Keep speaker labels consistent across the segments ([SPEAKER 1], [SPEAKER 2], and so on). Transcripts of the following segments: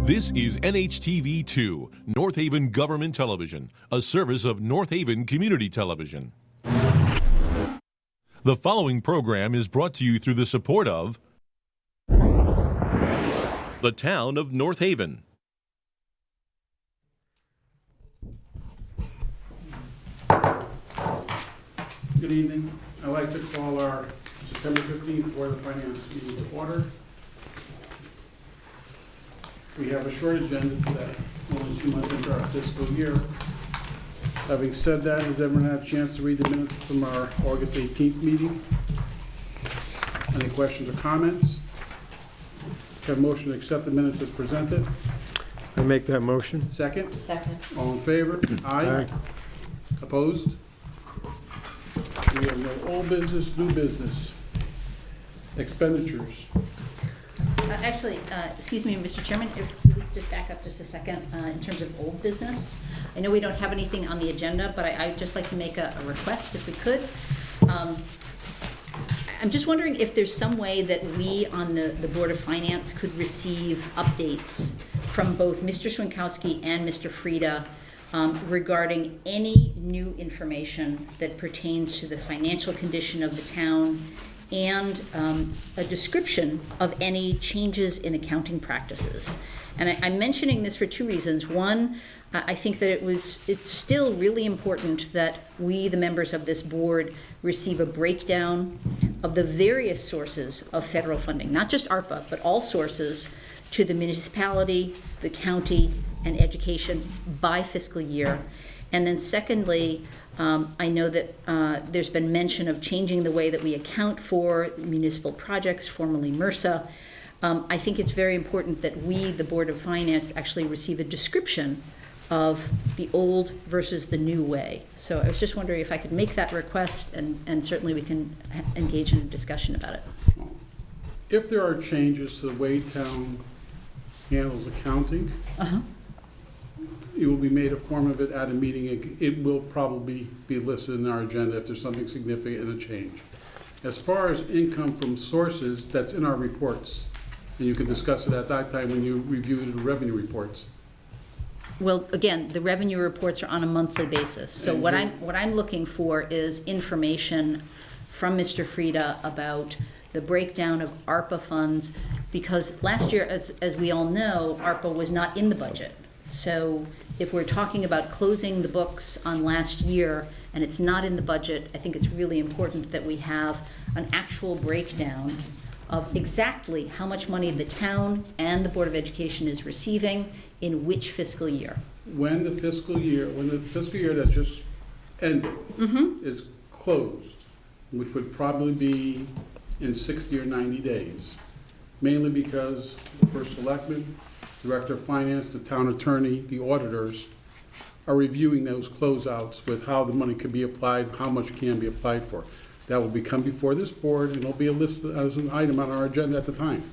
[SPEAKER 1] This is NHTV2, North Haven Government Television, a service of North Haven Community Television. The following program is brought to you through the support of the town of North Haven.
[SPEAKER 2] Good evening. I'd like to call our September 15th Board of Finance meeting to order. We have a short agenda today, only 2 months into our fiscal year. Having said that, has everyone had a chance to read the minutes from our August 18th meeting? Any questions or comments? Have a motion to accept the minutes as presented?
[SPEAKER 3] I make that motion.
[SPEAKER 2] Second?
[SPEAKER 4] Second.
[SPEAKER 2] All in favor? Aye. Opposed? We have no old business, new business. Expenditures.
[SPEAKER 4] Actually, excuse me, Mr. Chairman, if we could just back up just a second in terms of old business. I know we don't have anything on the agenda, but I'd just like to make a request if we could. I'm just wondering if there's some way that we on the Board of Finance could receive updates from both Mr. Schwinkowski and Mr. Frieda regarding any new information that pertains to the financial condition of the town and a description of any changes in accounting practices. And I'm mentioning this for two reasons. One, I think that it's still really important that we, the members of this board, receive a breakdown of the various sources of federal funding, not just ARPA, but all sources to the municipality, the county, and education by fiscal year. And then secondly, I know that there's been mention of changing the way that we account for municipal projects, formerly MRSA. I think it's very important that we, the Board of Finance, actually receive a description of the old versus the new way. So I was just wondering if I could make that request, and certainly we can engage in a discussion about it.
[SPEAKER 2] If there are changes to the way town handles accounting, it will be made a form of it at a meeting. It will probably be listed in our agenda if there's something significant in a change. As far as income from sources, that's in our reports. And you can discuss it at that time when you review the revenue reports.
[SPEAKER 4] Well, again, the revenue reports are on a monthly basis. So what I'm looking for is information from Mr. Frieda about the breakdown of ARPA funds, because last year, as we all know, ARPA was not in the budget. So if we're talking about closing the books on last year and it's not in the budget, I think it's really important that we have an actual breakdown of exactly how much money the town and the Board of Education is receiving in which fiscal year.
[SPEAKER 2] When the fiscal year that just ended is closed, which would probably be in 60 or 90 days, mainly because the first selectman, Director of Finance, the town attorney, the auditors are reviewing those closeouts with how the money could be applied, how much can be applied for. That will come before this board, and it'll be listed as an item on our agenda at the time.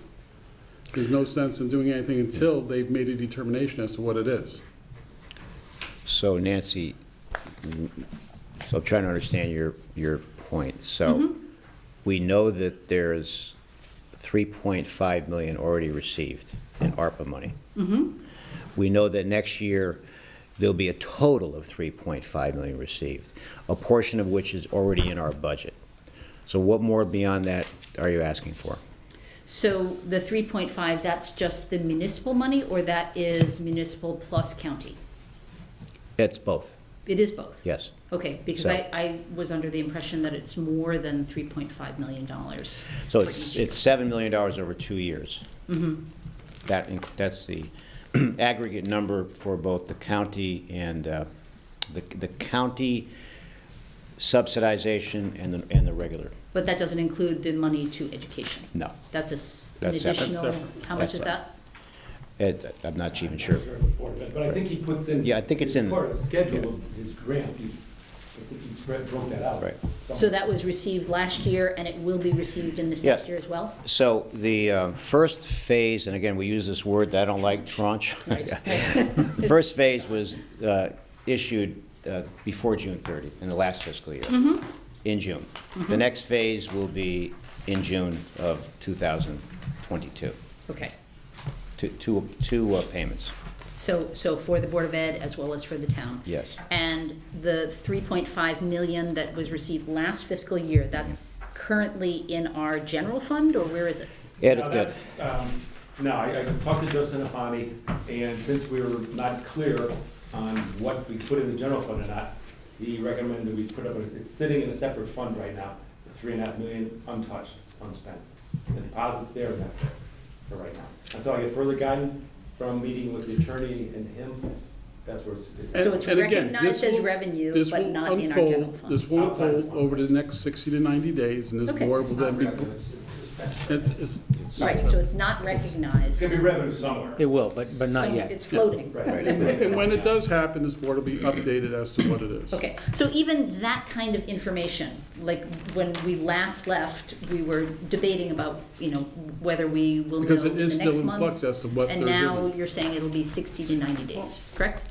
[SPEAKER 2] There's no sense in doing anything until they've made a determination as to what it is.
[SPEAKER 5] So Nancy, so I'm trying to understand your point. So we know that there's $3.5 million already received in ARPA money. We know that next year there'll be a total of $3.5 million received, a portion of which is already in our budget. So what more beyond that are you asking for?
[SPEAKER 4] So the 3.5, that's just the municipal money, or that is municipal plus county?
[SPEAKER 5] It's both.
[SPEAKER 4] It is both?
[SPEAKER 5] Yes.
[SPEAKER 4] Okay, because
[SPEAKER 5] So-
[SPEAKER 4] I was under the impression that it's more than $3.5 million.
[SPEAKER 5] So it's $7 million over 2 years. That's the aggregate number for both the county and the county subsidization and the regular.
[SPEAKER 4] But that doesn't include the money to education?
[SPEAKER 5] No.
[SPEAKER 4] That's an
[SPEAKER 5] That's separate.
[SPEAKER 4] additional,
[SPEAKER 2] That's separate.
[SPEAKER 4] how much
[SPEAKER 5] That's
[SPEAKER 4] is that?
[SPEAKER 5] I'm not even sure.
[SPEAKER 6] But I think he puts in.
[SPEAKER 5] Yeah, I think it's in-
[SPEAKER 6] Part of the schedule of his grant. I think he broke that out.
[SPEAKER 5] Right.
[SPEAKER 4] So that was received last year, and it will be received in this
[SPEAKER 5] Yeah.
[SPEAKER 4] next year as well?
[SPEAKER 5] So the first phase, and again, we use this word that I don't like, tranche.
[SPEAKER 4] Right.
[SPEAKER 5] The first phase was issued before June 30th, in the last fiscal year, in June. The next phase will be in June of 2022.
[SPEAKER 4] Okay.
[SPEAKER 5] Two payments,
[SPEAKER 4] So for the Board of Ed as well as for the town?
[SPEAKER 5] yes.
[SPEAKER 4] And the 3.5 million that was received last fiscal year, that's currently in our general fund, or where is it?
[SPEAKER 5] Ed,
[SPEAKER 6] No,
[SPEAKER 5] good.
[SPEAKER 6] No, I talked to Joe Sinafani, and since we were not clear on what we put in the general fund or not, he recommended we put up, it's sitting in a separate fund right now, 3.5 million untouched, unspent. The deposit's there, and that's it for right now. Until I get further guidance from meeting with the attorney and him, that's where it's.
[SPEAKER 4] So it's
[SPEAKER 2] And again,
[SPEAKER 4] recognized
[SPEAKER 2] this
[SPEAKER 4] as
[SPEAKER 2] will-
[SPEAKER 4] revenue,
[SPEAKER 2] this
[SPEAKER 4] but
[SPEAKER 2] will
[SPEAKER 4] not in our
[SPEAKER 2] unfold-
[SPEAKER 4] general fund?
[SPEAKER 2] This will
[SPEAKER 6] Outside the
[SPEAKER 2] unfold
[SPEAKER 6] fund.
[SPEAKER 2] over the next 60 to 90 days, and this
[SPEAKER 4] Okay.
[SPEAKER 2] board will then be, it's,
[SPEAKER 4] Right, so it's not
[SPEAKER 6] It's
[SPEAKER 4] recognized.
[SPEAKER 6] gonna be revenue somewhere.
[SPEAKER 3] It will, but not
[SPEAKER 4] So
[SPEAKER 3] yet.
[SPEAKER 4] it's floating.
[SPEAKER 6] Right.
[SPEAKER 2] and when it does happen, this board will be updated as to what it is.
[SPEAKER 4] Okay, so even that kind of information, like when we last left, we were debating about, whether we will know
[SPEAKER 2] Because
[SPEAKER 4] in
[SPEAKER 2] it
[SPEAKER 4] the
[SPEAKER 2] is
[SPEAKER 4] next
[SPEAKER 2] still in
[SPEAKER 4] month.
[SPEAKER 2] flux as to what they're
[SPEAKER 4] And now
[SPEAKER 2] doing.
[SPEAKER 4] you're saying it'll be 60 to 90 days, correct?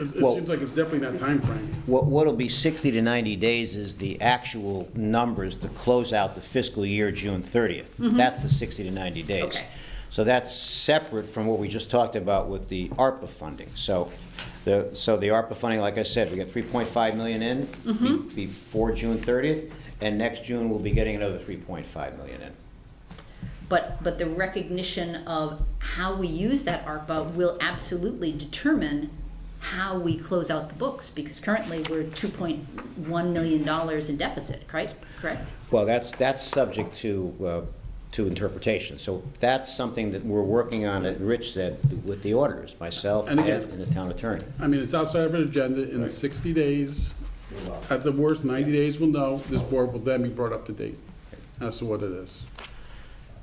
[SPEAKER 2] It
[SPEAKER 5] Well-
[SPEAKER 2] seems like it's definitely that timeframe.
[SPEAKER 5] What'll be 60 to 90 days is the actual numbers to close out the fiscal year, June 30th. That's the 60 to 90 days.
[SPEAKER 4] Okay.
[SPEAKER 5] So that's separate from what we just talked about with the ARPA funding. So the ARPA funding, like I said, we got 3.5 million in before June 30th, and next June we'll be getting another 3.5 million in.
[SPEAKER 4] But the recognition of how we use that ARPA will absolutely determine how we close out the books, because currently we're $2.1 million in deficit, right? Correct?
[SPEAKER 5] Well, that's subject to interpretation. So that's something that we're working on, as Rich said, with the auditors, myself,
[SPEAKER 2] And
[SPEAKER 5] Ed,
[SPEAKER 2] again-
[SPEAKER 5] and the town attorney.
[SPEAKER 2] I mean, it's outside of an agenda. In 60 days, at the worst, 90 days, we'll know. This board will then be brought up to date as to what it is.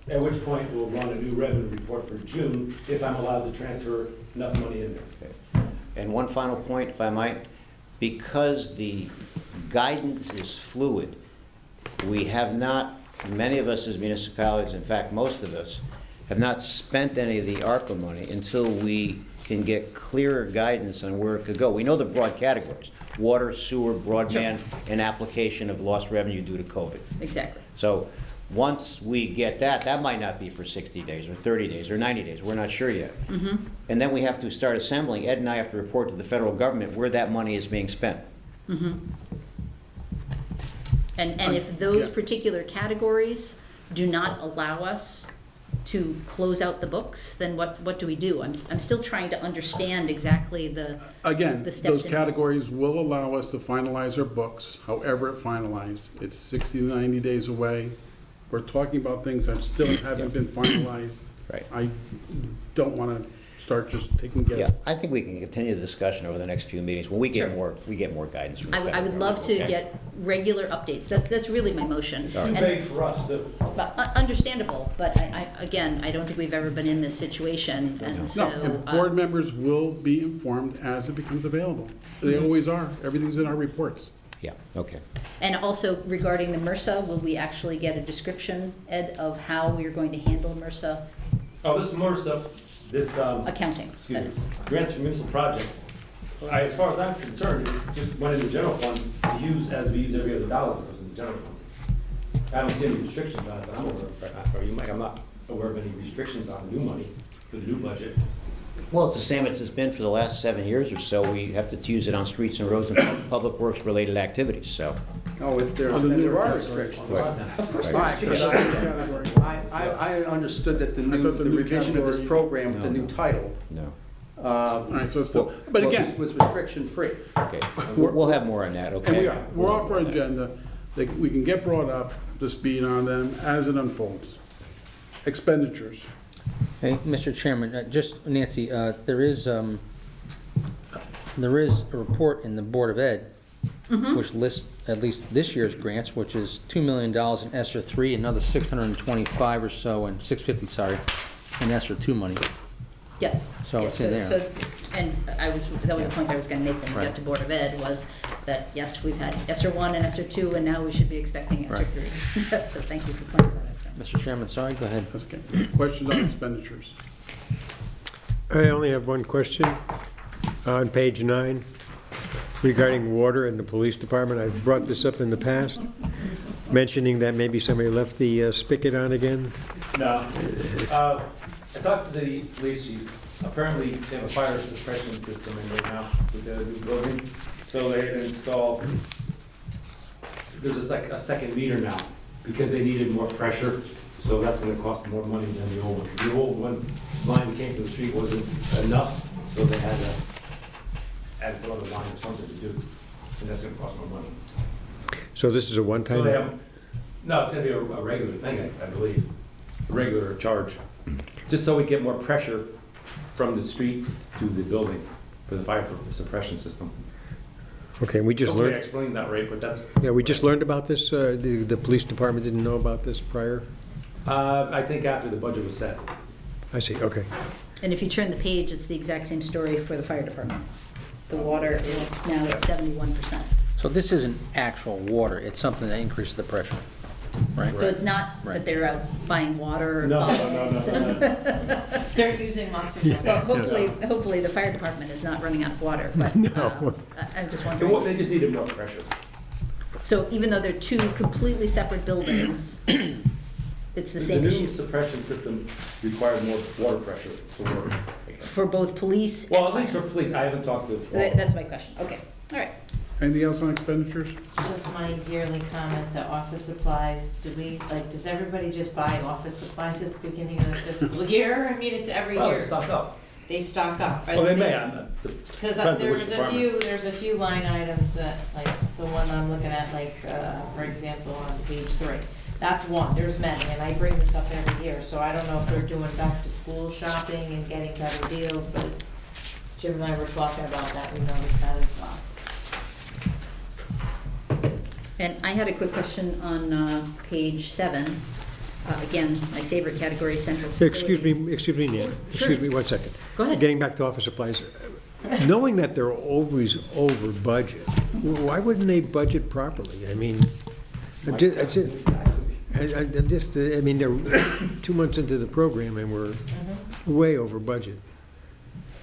[SPEAKER 6] At which point, we'll run a new revenue report for June, if I'm allowed to transfer enough money in there.
[SPEAKER 5] And one final point, if I might, because the guidance is fluid, we have not, many of us as municipalities, in fact, most of us, have not spent any of the ARPA money until we can get clearer guidance on where it could go. We know the broad categories: water, sewer, broadband, and application of lost revenue due to COVID.
[SPEAKER 4] Exactly.
[SPEAKER 5] So once we get that, that might not be for 60 days or 30 days or 90 days. We're not sure yet. And then we have to start assembling. Ed and I have to report to the federal government where that money is being spent.
[SPEAKER 4] And if those
[SPEAKER 2] Yeah.
[SPEAKER 4] particular categories do not allow us to close out the books, then what do we do? I'm still trying to understand exactly the
[SPEAKER 2] Again,
[SPEAKER 4] steps
[SPEAKER 2] those
[SPEAKER 4] involved.
[SPEAKER 2] categories will allow us to finalize our books, however it finalized. It's 60 to 90 days away. We're talking about things that still haven't been finalized.
[SPEAKER 5] Right.
[SPEAKER 2] I don't want to start just taking
[SPEAKER 5] Yeah,
[SPEAKER 2] guesses.
[SPEAKER 5] I think we can continue the discussion over the next few meetings when we get
[SPEAKER 4] Sure.
[SPEAKER 5] more guidance from the
[SPEAKER 4] I
[SPEAKER 5] federal
[SPEAKER 4] would love
[SPEAKER 5] government.
[SPEAKER 4] to
[SPEAKER 6] Okay.
[SPEAKER 4] get regular updates. That's really my motion.
[SPEAKER 6] Too
[SPEAKER 4] And-
[SPEAKER 6] vague for us, too.
[SPEAKER 4] but, understandable, but again, I don't think we've ever been in this situation, and so.
[SPEAKER 2] No, and board members will be informed as it becomes available. They always are. Everything's in our reports.
[SPEAKER 5] Yeah, okay.
[SPEAKER 4] And also regarding the MRSA, will we actually get a description, Ed, of how we are going to handle MRSA
[SPEAKER 6] Oh, this more stuff, this,
[SPEAKER 4] accounting,
[SPEAKER 6] excuse
[SPEAKER 4] that
[SPEAKER 6] me,
[SPEAKER 4] is?
[SPEAKER 6] grants for municipal project, as far as I'm concerned, it just went in the general fund to use as we use every other dollar that goes in the general fund. I don't see any restrictions on it, but I'm aware of, or you might, I'm not aware of any restrictions on new money for the new budget.
[SPEAKER 5] Well, it's the same as it's been for the last 7 years or so. We have to use it on streets and roads and public works related activities, so.
[SPEAKER 7] Oh, there
[SPEAKER 2] Oh, the new
[SPEAKER 7] are
[SPEAKER 2] category.
[SPEAKER 7] restrictions.
[SPEAKER 4] Of course,
[SPEAKER 5] Right.
[SPEAKER 4] there's
[SPEAKER 2] Category.
[SPEAKER 7] I understood that
[SPEAKER 2] I thought the
[SPEAKER 7] the
[SPEAKER 2] new
[SPEAKER 7] revision of this
[SPEAKER 2] category-
[SPEAKER 7] program, with the new title,
[SPEAKER 5] No.
[SPEAKER 2] All right, so it's still, but
[SPEAKER 5] well,
[SPEAKER 2] again,
[SPEAKER 7] was restriction-free.
[SPEAKER 5] Okay, we'll have more on that, okay?
[SPEAKER 2] and we're off our agenda. We can get brought up to speed on them as it unfolds. Expenditures.
[SPEAKER 3] Hey, Mr. Chairman, just Nancy, there is a report in the Board of Ed which lists at least this year's grants, which is $2 million in ESSER 3, another 625 or so, and 650, sorry, in ESSER 2 money.
[SPEAKER 4] Yes.
[SPEAKER 3] So
[SPEAKER 4] yes,
[SPEAKER 3] it's in there.
[SPEAKER 4] And that was the point I was gonna make when we
[SPEAKER 3] Right.
[SPEAKER 4] got to Board of Ed, was that, yes, we've had ESSER 1 and ESSER 2, and now we should be expecting ESSER
[SPEAKER 3] Right.
[SPEAKER 4] 3. Yes, so thank you for pointing that out, John.
[SPEAKER 3] Mr. Chairman, sorry, go ahead.
[SPEAKER 2] That's okay. Questions on expenditures?
[SPEAKER 3] I only have one question. On page 9, regarding water and the police department, I've brought this up in the past, mentioning that maybe somebody left the spigot on again.
[SPEAKER 6] No, I talked to the police chief. Apparently, they have a fire suppression system in there now with the new building. So they installed, there's just like a second meter now because they needed more pressure. So that's gonna cost more money than the old one. 'Cause the old one, line that came to the street wasn't enough, so they had to add some other line or something to do. And that's gonna cost more money.
[SPEAKER 8] So this is a
[SPEAKER 6] So
[SPEAKER 8] one-time?
[SPEAKER 6] they have, no, it's gonna be a regular thing, I believe, a regular charge. Just so we get more pressure from the street to the building for the fire suppression system.
[SPEAKER 8] Okay, we just
[SPEAKER 6] Hopefully I
[SPEAKER 8] learned,
[SPEAKER 6] explained that right, but that's.
[SPEAKER 8] yeah, we just learned about this, the police department didn't know about this prior?
[SPEAKER 6] I think after the budget was set.
[SPEAKER 8] I see, okay.
[SPEAKER 4] And if you turn the page, it's the exact same story for the fire department. The water is now at 71%.
[SPEAKER 3] So this isn't actual water, it's something that increases the pressure, right?
[SPEAKER 4] So it's not that
[SPEAKER 3] Right.
[SPEAKER 4] they're out buying water or
[SPEAKER 6] No,
[SPEAKER 4] bottles.
[SPEAKER 9] They're using lots of water.
[SPEAKER 4] Well, hopefully the fire department is not running out of water, but I'm just wondering.
[SPEAKER 6] They just needed more pressure.
[SPEAKER 4] So even though they're two completely separate buildings, it's the same
[SPEAKER 6] The
[SPEAKER 4] issue
[SPEAKER 6] new suppression system requires more water pressure to work.
[SPEAKER 4] for both police
[SPEAKER 6] Well,
[SPEAKER 4] and
[SPEAKER 6] at least for
[SPEAKER 4] fire.
[SPEAKER 6] police, I haven't talked to.
[SPEAKER 4] That's my question. Okay, all right.
[SPEAKER 2] Anything else on expenditures?
[SPEAKER 9] Just my yearly comment, the office supplies, does everybody just buy office supplies at the beginning of the fiscal year? I mean, it's every
[SPEAKER 6] Well,
[SPEAKER 9] year.
[SPEAKER 6] it's stocked up.
[SPEAKER 9] They stock up.
[SPEAKER 6] Well, they may, I'm not.
[SPEAKER 9] Because
[SPEAKER 6] depends on which
[SPEAKER 9] there's a few line items that, like, the one I'm looking at, like, for example, on page 3. That's one, there's many, and I bring this up every year, so I don't know if they're doing back to school shopping and getting better deals, but it's, Jim and I were talking about that, we noticed that as well.
[SPEAKER 4] And I had a quick question on page 7. Again, my favorite category, central facilities.
[SPEAKER 8] Excuse me, Nan,
[SPEAKER 4] Sure.
[SPEAKER 8] excuse me 1 second.
[SPEAKER 4] Go ahead.
[SPEAKER 8] Getting back to office supplies, knowing that they're always over budget, why wouldn't they budget properly? I mean, I'm just, I mean, they're 2 months into the program and we're way over budget.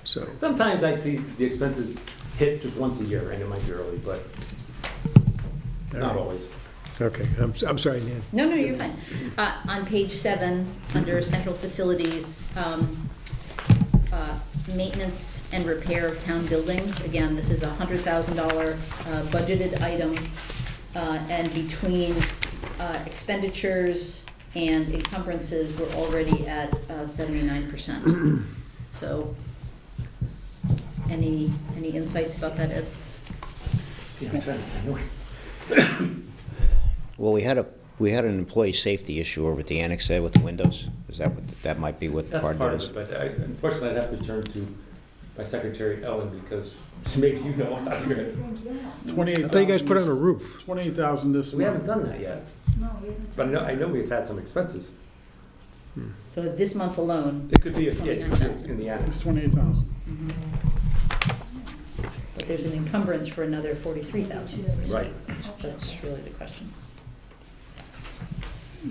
[SPEAKER 8] So,
[SPEAKER 6] Sometimes I see the expenses hit just once a year, and it might be early, but not always.
[SPEAKER 8] okay, I'm sorry, Nan.
[SPEAKER 4] No, you're fine. On page 7, under central facilities, maintenance and repair of town buildings, again, this is a $100,000 budgeted item, and between expenditures and encumbrances, we're already at 79%. So, any insights about that, Ed?
[SPEAKER 6] Yeah, I'm trying, I know.
[SPEAKER 5] Well, we had an employee safety issue over at the annex there with the windows. Is that what, that might be what
[SPEAKER 6] That's
[SPEAKER 5] part
[SPEAKER 6] part
[SPEAKER 5] of
[SPEAKER 6] of
[SPEAKER 5] it
[SPEAKER 6] it,
[SPEAKER 5] is?
[SPEAKER 6] but unfortunately, I'd have to turn to my secretary, Ellen, because maybe you know, I'm not here.
[SPEAKER 8] I thought you guys put on a roof.
[SPEAKER 2] 28,000 this
[SPEAKER 6] We haven't
[SPEAKER 2] month.
[SPEAKER 6] done that yet. But I know we've had some expenses.
[SPEAKER 4] So this month alone,
[SPEAKER 6] It could be, yeah, it could be
[SPEAKER 4] 29,000.
[SPEAKER 6] in the
[SPEAKER 2] It's
[SPEAKER 6] annex.
[SPEAKER 2] 28,000.
[SPEAKER 4] but there's an encumbrance for another 43,000.
[SPEAKER 6] Right.
[SPEAKER 4] That's really the question.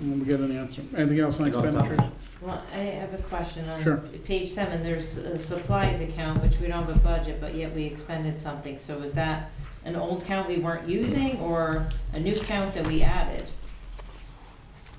[SPEAKER 2] When we get an answer. Anything else on
[SPEAKER 6] No, it's not.
[SPEAKER 2] expenditures?
[SPEAKER 9] Well, I have a question
[SPEAKER 2] Sure.
[SPEAKER 9] on page 7, there's a supplies account, which we don't have a budget, but yet we expended something. So is that an old count we weren't using, or a new count that we added?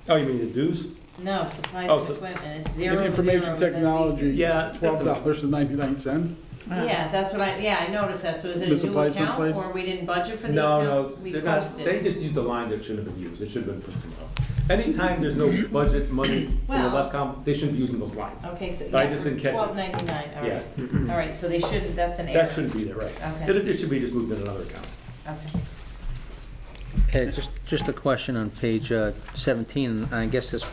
[SPEAKER 6] Oh, you mean the dues?
[SPEAKER 9] No, supplies
[SPEAKER 6] Oh,
[SPEAKER 9] and
[SPEAKER 6] so-
[SPEAKER 9] equipment, it's 0
[SPEAKER 2] Information
[SPEAKER 9] 0, and then we-
[SPEAKER 2] technology,
[SPEAKER 6] Yeah, that's a-
[SPEAKER 2] $12.99.
[SPEAKER 9] Yeah, that's what I noticed that, so is it
[SPEAKER 2] The
[SPEAKER 9] a new
[SPEAKER 2] supplies in
[SPEAKER 9] account,
[SPEAKER 2] place?
[SPEAKER 9] or we didn't budget for the
[SPEAKER 6] No,
[SPEAKER 9] account?
[SPEAKER 6] no,
[SPEAKER 9] We
[SPEAKER 6] they're not,
[SPEAKER 9] posted.
[SPEAKER 6] they just used a line that shouldn't have been used. It should have been put somewhere else. Anytime there's no budget money in the
[SPEAKER 9] Well-
[SPEAKER 6] left column, they shouldn't be using those lines.
[SPEAKER 9] Okay, so,
[SPEAKER 6] But I
[SPEAKER 9] yeah,
[SPEAKER 6] just
[SPEAKER 9] for
[SPEAKER 6] didn't catch it.
[SPEAKER 9] $12.99, all
[SPEAKER 6] Yeah.
[SPEAKER 9] right. All right, so they shouldn't, that's an error.
[SPEAKER 6] That shouldn't be there, right.
[SPEAKER 9] Okay.
[SPEAKER 6] It should be just moved in another account.
[SPEAKER 9] Okay.
[SPEAKER 3] Ed, just a question on page 17, and I guess this,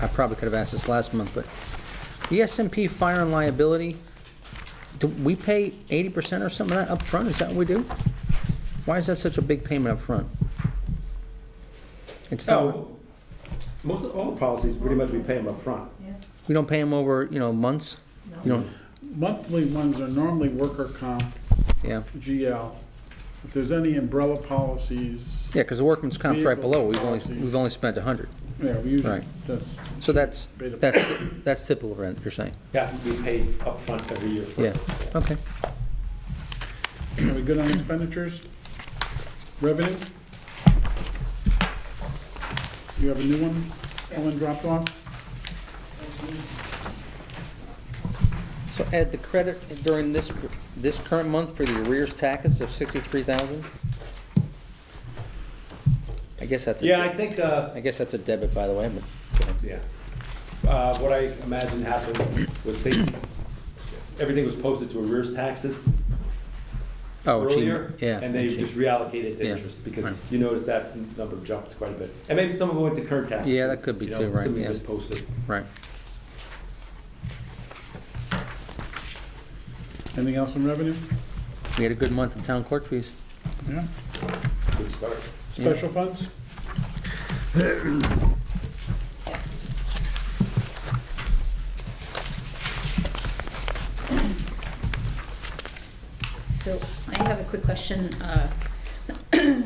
[SPEAKER 3] I probably could have asked this last month, but the S&P fire and liability, do we pay 80% or something of that up front? Is that what we do? Why is that such a big payment up front? It's not,
[SPEAKER 6] So, most of, all the policies, pretty much we pay them up front.
[SPEAKER 3] we don't pay them over, months? You don't,
[SPEAKER 2] Monthly ones are normally worker comp,
[SPEAKER 3] yeah.
[SPEAKER 2] GL. If there's any umbrella policies,
[SPEAKER 3] Yeah, because the workman's comp's right below,
[SPEAKER 2] Vehicle
[SPEAKER 3] we've only spent 100.
[SPEAKER 2] yeah, we usually,
[SPEAKER 3] Right.
[SPEAKER 2] that's.
[SPEAKER 3] So that's
[SPEAKER 2] Beta.
[SPEAKER 3] typical rent, you're saying?
[SPEAKER 6] Yeah, we pay up front every year. for it.
[SPEAKER 3] Yeah, okay.
[SPEAKER 2] Are we good on expenditures? Revenue? You have a new one? Ellen dropped off?
[SPEAKER 3] So Ed, the credit during this current month for the arrears taxes of 63,000? I guess that's a
[SPEAKER 6] Yeah, I think,
[SPEAKER 3] I guess that's a debit, by the way, but,
[SPEAKER 6] yeah. What I imagine happened was everything was posted to arrears taxes
[SPEAKER 3] oh, gee,
[SPEAKER 6] earlier,
[SPEAKER 3] yeah.
[SPEAKER 6] and they
[SPEAKER 3] gee.
[SPEAKER 6] just reallocated to
[SPEAKER 3] Yeah,
[SPEAKER 6] interest, because
[SPEAKER 3] right.
[SPEAKER 6] you noticed that number jumped quite a bit. And maybe some of it went to current taxes.
[SPEAKER 3] Yeah,
[SPEAKER 6] too,
[SPEAKER 3] that could be
[SPEAKER 6] you know,
[SPEAKER 3] too, right,
[SPEAKER 6] Somebody
[SPEAKER 3] yeah.
[SPEAKER 6] just posted.
[SPEAKER 3] Right.
[SPEAKER 2] Anything else on revenue?
[SPEAKER 3] We had a good month in town court fees.
[SPEAKER 2] Yeah.
[SPEAKER 6] Good start.
[SPEAKER 2] Special funds?
[SPEAKER 4] Yes. So I have a quick question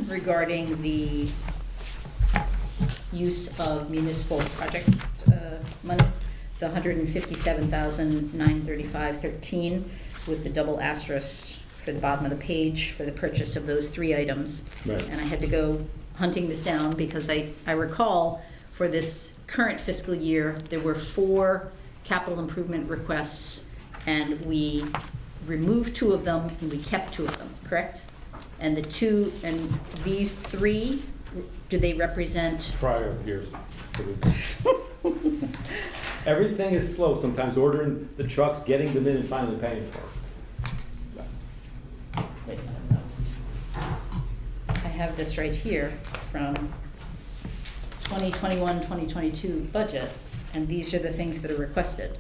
[SPEAKER 4] regarding the use of municipal project money, the $157,935.13 with the double asterisk for the bottom of the page for the purchase of those three items.
[SPEAKER 6] Right.
[SPEAKER 4] And I had to go hunting this down because I recall for this current fiscal year, there were 4 capital improvement requests, and we removed 2 of them and we kept 2 of them, correct? And these 3, do they represent?
[SPEAKER 6] Prior years. Everything is slow sometimes, ordering the trucks, getting them in, and finally paying for them.
[SPEAKER 4] Wait a minute, no. I have this right here from 2021, 2022 budget, and these are the things that are requested.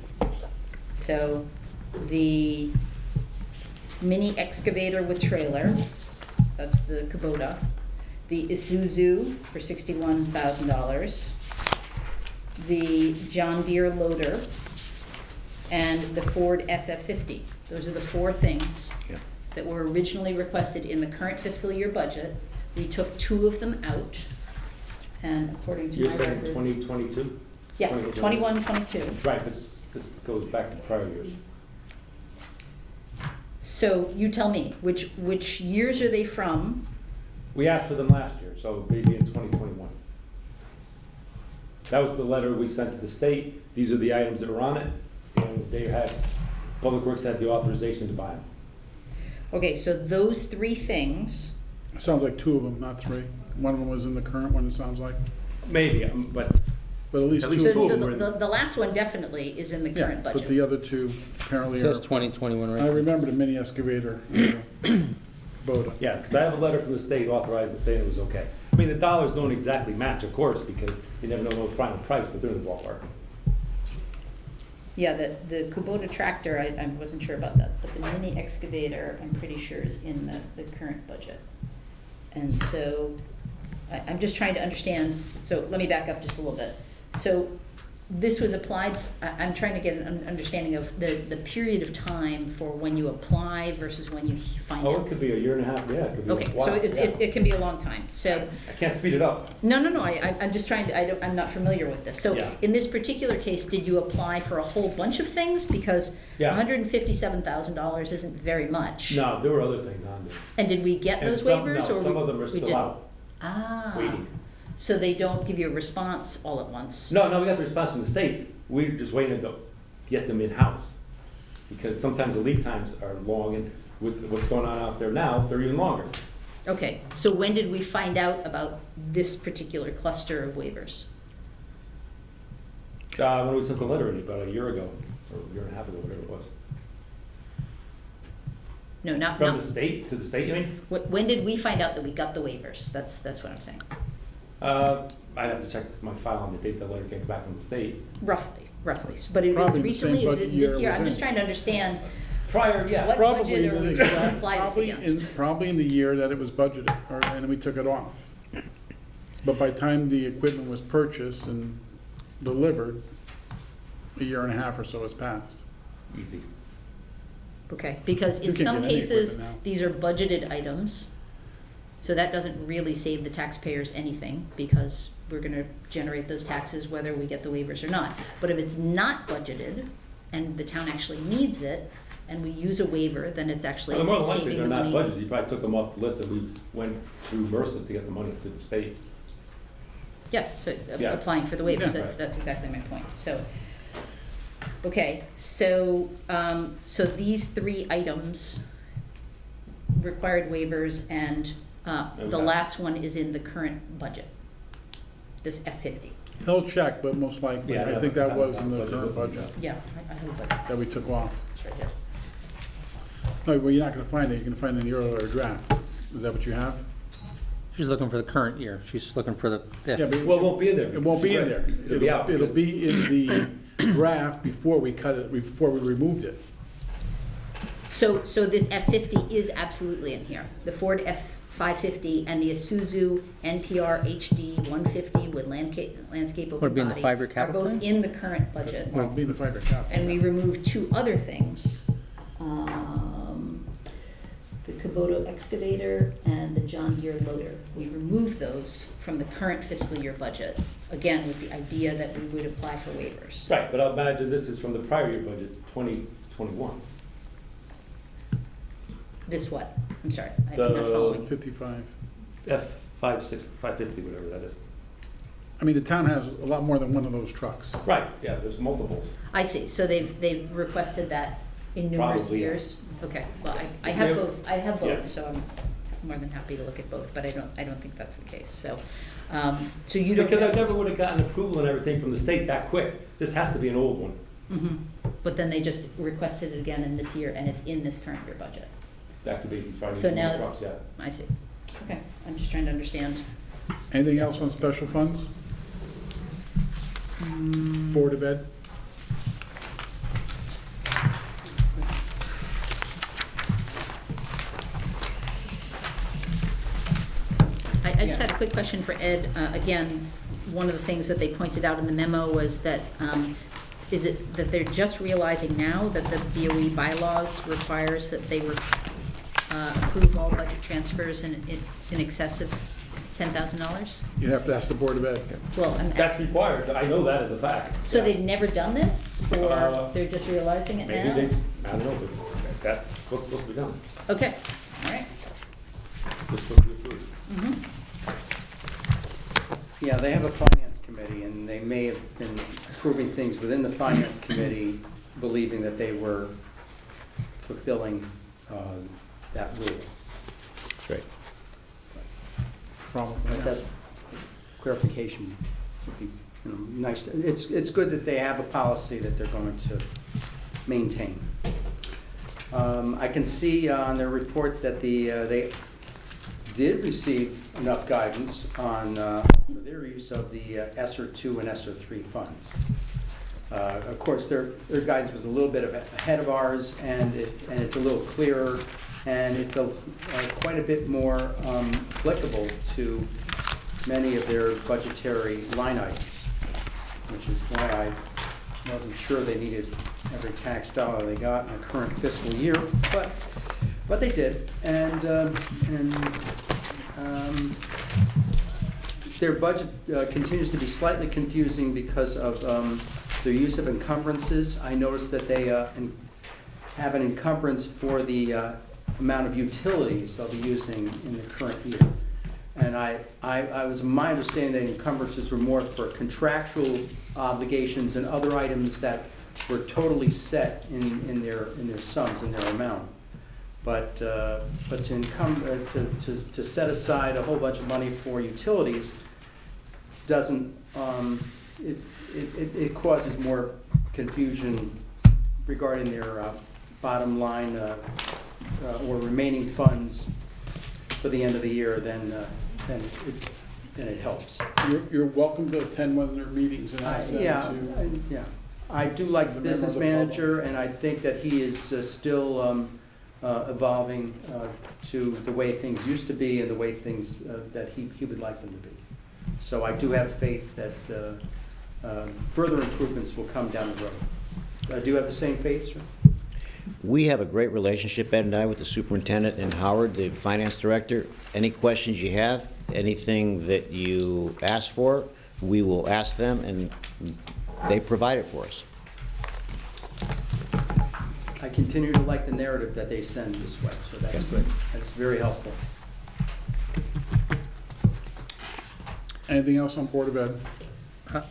[SPEAKER 4] So the mini excavator with trailer, that's the Kubota. The Isuzu for $61,000. The John Deere loader, and the Ford FF50. Those are the 4 things
[SPEAKER 5] Yeah.
[SPEAKER 4] that were originally requested in the current fiscal year budget. We took 2 of them out, and according to
[SPEAKER 6] You're
[SPEAKER 4] my
[SPEAKER 6] saying
[SPEAKER 4] records.
[SPEAKER 6] 2022?
[SPEAKER 4] Yeah, 21, 22.
[SPEAKER 6] Right, but this goes back to prior years.
[SPEAKER 4] So you tell me, which years are they from?
[SPEAKER 6] We asked for them last year, so maybe in 2021. That was the letter we sent to the state. These are the items that were on it, and they had, Public Works had the authorization to buy them.
[SPEAKER 4] Okay, so those 3 things,
[SPEAKER 2] Sounds like 2 of them, not 3. One of them was in the current one, it sounds like.
[SPEAKER 6] Maybe, but
[SPEAKER 2] But at least
[SPEAKER 6] At
[SPEAKER 2] 2
[SPEAKER 6] least
[SPEAKER 2] of
[SPEAKER 6] two of
[SPEAKER 2] them
[SPEAKER 6] them
[SPEAKER 2] were
[SPEAKER 6] were
[SPEAKER 2] in.
[SPEAKER 4] the last one definitely is in the
[SPEAKER 2] Yeah,
[SPEAKER 4] current
[SPEAKER 2] but
[SPEAKER 4] budget.
[SPEAKER 2] the other 2
[SPEAKER 3] It
[SPEAKER 2] apparently
[SPEAKER 3] says
[SPEAKER 2] are.
[SPEAKER 3] 2021, right?
[SPEAKER 2] I remember the mini excavator, Kubota.
[SPEAKER 6] yeah, because I have a letter from the state authorizing saying it was okay. I mean, the dollars don't exactly match, of course, because you never know the final price, but they're in the ballpark.
[SPEAKER 4] Yeah, the Kubota tractor, I wasn't sure about that, but the mini excavator, I'm pretty sure is in the current budget. And so, I'm just trying to understand, so let me back up just a little bit. So, this was applied, I'm trying to get an understanding of the period of time for when you apply versus when you find
[SPEAKER 6] Oh, it
[SPEAKER 4] out.
[SPEAKER 6] could be a year and a half, yeah, it could be a
[SPEAKER 4] Okay,
[SPEAKER 6] while.
[SPEAKER 4] so
[SPEAKER 6] yeah.
[SPEAKER 4] it can be a long time, so.
[SPEAKER 6] I can't speed it up.
[SPEAKER 4] No, I'm just trying to, I'm not familiar with this. So
[SPEAKER 6] Yeah.
[SPEAKER 4] in this particular case, did you apply for a whole bunch of things? Because
[SPEAKER 6] Yeah.
[SPEAKER 4] $157,000 isn't very much.
[SPEAKER 6] No, there were other things on there.
[SPEAKER 4] And did we get
[SPEAKER 6] And
[SPEAKER 4] those
[SPEAKER 6] some-
[SPEAKER 4] waivers?
[SPEAKER 6] no,
[SPEAKER 4] or
[SPEAKER 6] some of them are
[SPEAKER 4] we
[SPEAKER 6] still
[SPEAKER 4] didn't?
[SPEAKER 6] out,
[SPEAKER 4] Ah.
[SPEAKER 6] waiting.
[SPEAKER 4] So they don't give you a response all at once?
[SPEAKER 6] No, we got the response from the state. We're just waiting to get them in-house. Because sometimes the lead times are long, and with what's going on out there now, they're even longer.
[SPEAKER 4] Okay, so when did we find out about this particular cluster of waivers?
[SPEAKER 6] When we sent the letter in about a year ago, or a year and a half ago, whatever it was.
[SPEAKER 4] No, not,
[SPEAKER 6] From the state, to the state, you mean?
[SPEAKER 4] when did we find out that we got the waivers? That's what I'm saying.
[SPEAKER 6] I'd have to check my file on the date the letter came back from the state.
[SPEAKER 4] Roughly. But it was
[SPEAKER 2] Probably the same
[SPEAKER 4] recently, is
[SPEAKER 2] budget
[SPEAKER 4] it
[SPEAKER 2] year
[SPEAKER 4] this
[SPEAKER 2] it
[SPEAKER 4] year?
[SPEAKER 2] was
[SPEAKER 4] I'm just
[SPEAKER 2] in.
[SPEAKER 4] trying to understand
[SPEAKER 6] Prior, yeah.
[SPEAKER 4] what
[SPEAKER 2] Probably
[SPEAKER 4] budget are
[SPEAKER 2] in
[SPEAKER 4] we
[SPEAKER 2] the
[SPEAKER 4] going to
[SPEAKER 2] exact-
[SPEAKER 4] apply this against?
[SPEAKER 2] Probably in the year that it was budgeted, and we took it off. But by the time the equipment was purchased and delivered, a year and a half or so has passed.
[SPEAKER 6] Easy.
[SPEAKER 4] Okay, because
[SPEAKER 2] You
[SPEAKER 4] in
[SPEAKER 2] can
[SPEAKER 4] some
[SPEAKER 2] get any
[SPEAKER 4] cases,
[SPEAKER 2] equipment now.
[SPEAKER 4] these are budgeted items, so that doesn't really save the taxpayers anything, because we're gonna generate those taxes whether we get the waivers or not. But if it's not budgeted, and the town actually needs it, and we use a waiver, then it's actually
[SPEAKER 6] Well, more than likely,
[SPEAKER 4] saving
[SPEAKER 6] they're
[SPEAKER 4] the
[SPEAKER 6] not
[SPEAKER 4] money.
[SPEAKER 6] budgeted. You probably took them off the list that we went through MRSA to get the money to the state.
[SPEAKER 4] Yes, so
[SPEAKER 6] Yeah.
[SPEAKER 4] applying for the waivers,
[SPEAKER 2] Yeah.
[SPEAKER 4] that's exactly my point, so. Okay, so, so these three items required waivers, and the
[SPEAKER 6] Okay.
[SPEAKER 4] last one is in the current budget, this F-50.
[SPEAKER 2] He'll check, but most likely,
[SPEAKER 6] Yeah,
[SPEAKER 2] I think that was in the current budget
[SPEAKER 4] Yeah, I have a budget,
[SPEAKER 2] that we took off.
[SPEAKER 4] it's right here.
[SPEAKER 2] No, well, you're not gonna find it, you're gonna find it in the earlier draft. Is that what you have?
[SPEAKER 3] She's looking for the current year. She's looking for the,
[SPEAKER 2] Yeah,
[SPEAKER 3] yeah.
[SPEAKER 2] but
[SPEAKER 6] Well, it won't be in there.
[SPEAKER 2] it won't be in there.
[SPEAKER 6] It'll be out.
[SPEAKER 2] It'll be in the draft before we cut it, before we removed it.
[SPEAKER 4] So this F-50 is absolutely in here, the Ford F-550 and the Isuzu NPR HD 150 with landscape open
[SPEAKER 3] Would it be in the
[SPEAKER 4] body
[SPEAKER 3] five-year
[SPEAKER 4] are
[SPEAKER 3] capital
[SPEAKER 4] both
[SPEAKER 3] plan?
[SPEAKER 4] in the current budget.
[SPEAKER 2] Well, being the fiber cap.
[SPEAKER 4] And we removed two other things. The Kubota excavator and the John Deere loader. We removed those from the current fiscal year budget, again, with the idea that we would apply for waivers.
[SPEAKER 6] Right, but I'll imagine this is from the prior year budget, 2021.
[SPEAKER 4] This what? I'm sorry, I'm
[SPEAKER 6] The-
[SPEAKER 4] not following.
[SPEAKER 2] 55.
[SPEAKER 6] F550, whatever that is.
[SPEAKER 2] I mean, the town has a lot more than one of those trucks.
[SPEAKER 6] Right, yeah, there's multiples.
[SPEAKER 4] I see, so they've requested that in numerous
[SPEAKER 6] Probably, yeah.
[SPEAKER 4] years? Okay, well, I have
[SPEAKER 6] Yeah.
[SPEAKER 4] both, I have
[SPEAKER 6] Yeah.
[SPEAKER 4] both, so I'm more than happy to look at both, but I don't think that's the case, so, so you don't.
[SPEAKER 6] Because I never would have gotten approval and everything from the state that quick. This has to be an old one.
[SPEAKER 4] Mhm. But then they just requested it again in this year, and it's in this current year budget.
[SPEAKER 6] That could be probably
[SPEAKER 4] So
[SPEAKER 6] more
[SPEAKER 4] now-
[SPEAKER 6] trucks, yeah.
[SPEAKER 4] I see. Okay, I'm just trying to understand.
[SPEAKER 2] Anything else on special funds? Board of Ed?
[SPEAKER 4] I just had a quick question for Ed. Again, one of the things that they pointed out in the memo was that, is it that they're just realizing now that the BOE bylaws requires that they approve all budget transfers in excess of $10,000?
[SPEAKER 2] You'd have to ask the Board of Ed.
[SPEAKER 4] Well, I'm
[SPEAKER 6] That's
[SPEAKER 4] asking,
[SPEAKER 6] required, I know that as a fact.
[SPEAKER 4] so
[SPEAKER 6] Yeah.
[SPEAKER 4] they've never done this, or
[SPEAKER 6] Uh,
[SPEAKER 4] they're just realizing it
[SPEAKER 6] Maybe
[SPEAKER 4] now?
[SPEAKER 6] they, I don't know, but that's what's supposed to be done.
[SPEAKER 4] Okay, all right.
[SPEAKER 6] This supposed to be approved.
[SPEAKER 4] Mhm.
[SPEAKER 7] Yeah, they have a finance committee, and they may have been approving things within the finance committee, believing that they were fulfilling that rule.
[SPEAKER 5] That's right.
[SPEAKER 2] Probably,
[SPEAKER 7] But
[SPEAKER 2] yes.
[SPEAKER 7] that clarification would be, nice. It's good that they have a policy that they're going to maintain. I can see on their report that they did receive enough guidance on for their use of the ESSER 2 and ESSER 3 funds. Of course, their guidance was a little bit ahead of ours, and it's a little clearer, and it's quite a bit more applicable to many of their budgetary line items, which is why I wasn't sure they needed every tax dollar they got in the current fiscal year, but they did, and their budget continues to be slightly confusing because of their use of encumbrances. I noticed that they have an encumbrance for the amount of utilities they'll be using in the current year. And I was my understanding that encumbrances were more for contractual obligations and other items that were totally set in their sums, in their amount. But to set aside a whole bunch of money for utilities doesn't, it causes more confusion regarding their bottom line or remaining funds for the end of the year than it helps.
[SPEAKER 2] You're welcome to attend one of their meetings and ask them to.
[SPEAKER 7] Yeah. I do like the
[SPEAKER 2] The
[SPEAKER 7] business
[SPEAKER 2] memo of the
[SPEAKER 7] manager, and I think that he is still evolving to the way things used to be and the way things that he would like them to be. So I do have faith that further improvements will come down the road. Do you have the same faith, sir?
[SPEAKER 5] We have a great relationship, Ed and I, with the superintendent and Howard, the finance director. Any questions you have, anything that you ask for, we will ask them, and they provide it for us.
[SPEAKER 7] I continue to like the narrative that they send this way, so that's good. That's very helpful.
[SPEAKER 2] Anything else on Board of Ed?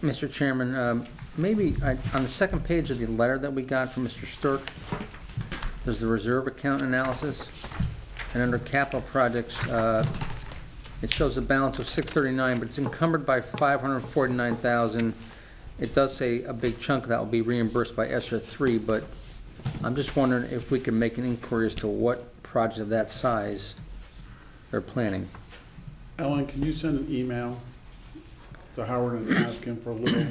[SPEAKER 3] Mr. Chairman, maybe, on the second page of the letter that we got from Mr. Stirk, there's the reserve account analysis, and under capital projects, it shows a balance of 639, but it's encumbered by 549,000. It does say a big chunk of that will be reimbursed by ESSER 3, but I'm just wondering if we can make an inquiry as to what project of that size they're planning.
[SPEAKER 2] Ellen, can you send an email to Howard and ask him for a little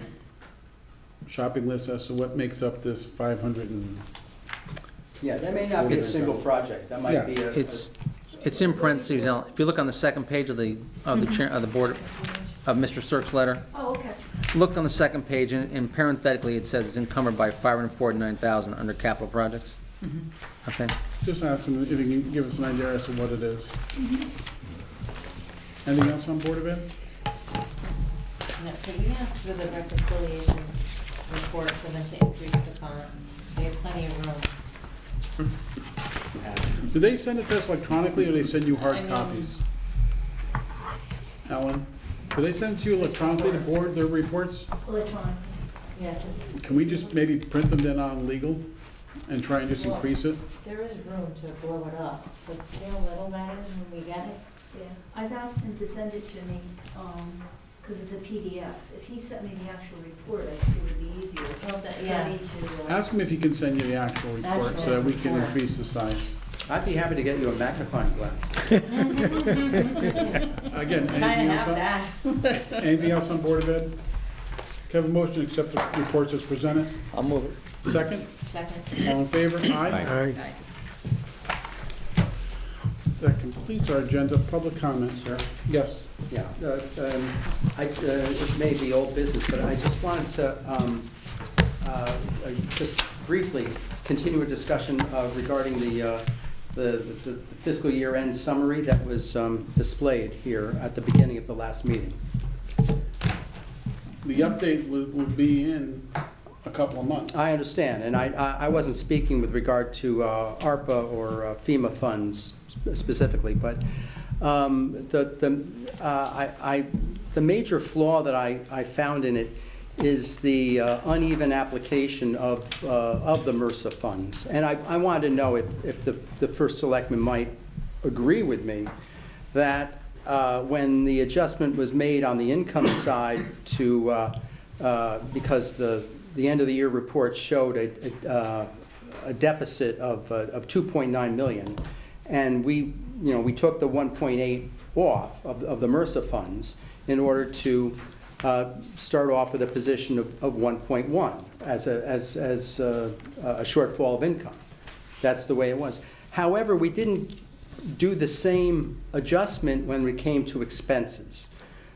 [SPEAKER 2] shopping list as to what makes up this 500 and...
[SPEAKER 7] Yeah, that may not be a single project, that might be a.
[SPEAKER 3] It's in parentheses, Ellen. If you look on the second page of the board, of Mr. Stirk's letter,
[SPEAKER 4] Oh, okay.
[SPEAKER 3] look on the second page, and parenthetically, it says it's encumbered by 549,000 under capital projects. Okay?
[SPEAKER 2] Just ask him if he can give us an idea as to what it is. Anything else on Board of Ed?
[SPEAKER 9] No, could we ask for the reconciliation report for them to increase the font? They have plenty of room.
[SPEAKER 2] Do they send it to us electronically, or they send you hard
[SPEAKER 9] I mean-
[SPEAKER 2] copies? Ellen, do they send it to you electronically, the board, their reports?
[SPEAKER 4] Electronic.
[SPEAKER 9] Yeah, just,
[SPEAKER 2] Can we just maybe print them then on legal and try and just increase it?
[SPEAKER 9] there is room to blow it up, but see how little that is when we get it?
[SPEAKER 10] Yeah, I've asked him to send it to me, because it's a PDF. If he sent me the actual report, I think it would be easier
[SPEAKER 9] Well,
[SPEAKER 10] for
[SPEAKER 9] yeah.
[SPEAKER 10] me to.
[SPEAKER 2] Ask him if he can send you the actual report so that we can
[SPEAKER 9] Actual
[SPEAKER 2] increase the size.
[SPEAKER 7] I'd be happy to get you a magnifying glass.
[SPEAKER 2] Again,
[SPEAKER 9] Kinda
[SPEAKER 2] anything else
[SPEAKER 9] have
[SPEAKER 2] on,
[SPEAKER 9] that.
[SPEAKER 2] anything else on Board of Ed? Can I have a motion to accept the reports as presented?
[SPEAKER 3] I'll move it.
[SPEAKER 2] Second?
[SPEAKER 9] Second.
[SPEAKER 2] All in favor? Aye.
[SPEAKER 8] Aye.
[SPEAKER 2] That completes our agenda. Public comments, sir. Yes.
[SPEAKER 7] Yeah, it may be old business, but I just wanted to just briefly continue a discussion regarding the fiscal year-end summary that was displayed here at the beginning of the last meeting.
[SPEAKER 2] The update will be in a couple of months.
[SPEAKER 7] I understand, and I wasn't speaking with regard to ARPA or FEMA funds specifically, but the major flaw that I found in it is the uneven application of the MRSA funds. And I wanted to know if the first selectman might agree with me that when the adjustment was made on the income side to, because the end of the year report showed a deficit of 2.9 million, and we took the 1.8 off of the MRSA funds in order to start off with a position of 1.1 as a shortfall of income. That's the way it was. However, we didn't do the same adjustment when we came to expenses.